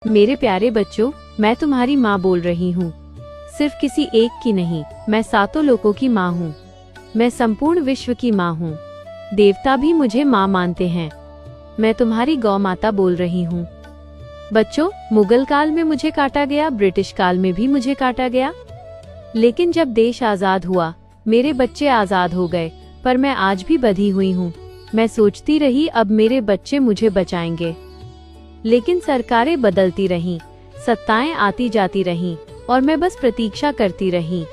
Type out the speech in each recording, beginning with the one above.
मेरे प्यारे बच्चों, मैं तुम्हारी माँ बोल रही हूँ। सिर्फ किसी एक की नहीं, मैं सातों लोगों की माँ हूँ। मैं संपूर्ण विश्व की माँ हूँ। देवता भी मुझे माँ मानते हैं। मैं तुम्हारी गौ माता बोल रही हूँ। बच्चों, मुगल काल में मुझे काटा गया, ब्रिटिश काल में भी मुझे काटा गया, लेकिन जब देश आजाद हुआ, मेरे बच्चे आजाद हो गए, पर मैं आज भी बंधी हुई हूँ। मैं सोचती रही अब मेरे बच्चे मुझे बचाएंगे, लेकिन सरकारें बदलती रहीं, सत्ताएं आती जाती रहीं, और मैं बस प्रतीक्षा करती रही।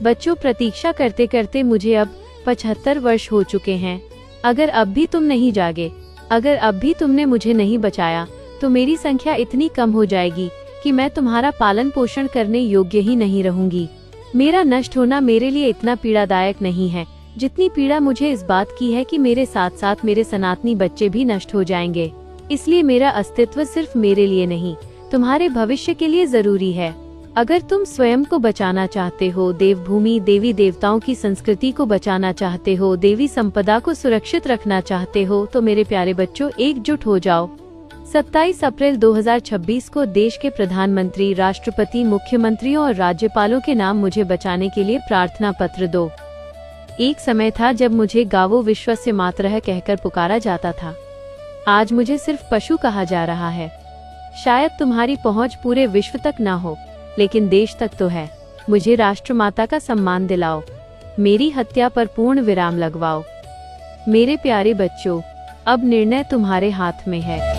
बच्चों, प्रतीक्षा करते करते मुझे अब 75 वर्ष हो चुके हैं। अगर अब भी तुम नहीं जागे, अगर अब भी तुमने मुझे नहीं बचाया, तो मेरी संख्या इतनी कम हो जाएगी कि मैं तुम्हारा पालन पोषण करने योग्य ही नहीं रहूंगी। मेरा नष्ट होना मेरे लिए इतना पीड़ादायक नहीं है जितनी पीड़ा मुझे इस बात की है कि मेरे साथ साथ मेरे सनातनी बच्चे भी नष्ट हो जाएंगे। इसलिए मेरा अस्तित्व सिर्फ मेरे लिए नहीं, तुम्हारे भविष्य के लिए जरूरी है। अगर तुम स्वयं को बचाना चाहते हो, देवभूमि देवी देवताओं की संस्कृति को बचाना चाहते हो, देवी संपदा को सुरक्षित रखना चाहते हो, तो मेरे प्यारे बच्चों, एकजुट हो जाओ। 27 अप्रैल 2026 को देश के प्रधानमंत्री, राष्ट्रपति, मुख्यमंत्रियों और राज्यपालों के नाम मुझे बचाने के लिए प्रार्थना पत्र दो। एक समय था जब मुझे गावो विश्वस्य मातरः कहकर पुकारा जाता था। आज मुझे सिर्फ पशु कहा जा रहा है। शायद तुम्हारी पहुंच पूरे विश्व तक ना हो, लेकिन देश तक तो है। मुझे राष्ट्रमाता का सम्मान दिलाओ, मेरी हत्या पर पूर्ण विराम लगवाओ। मेरे प्यारे बच्चों, अब निर्णय तुम्हारे हाथ में है।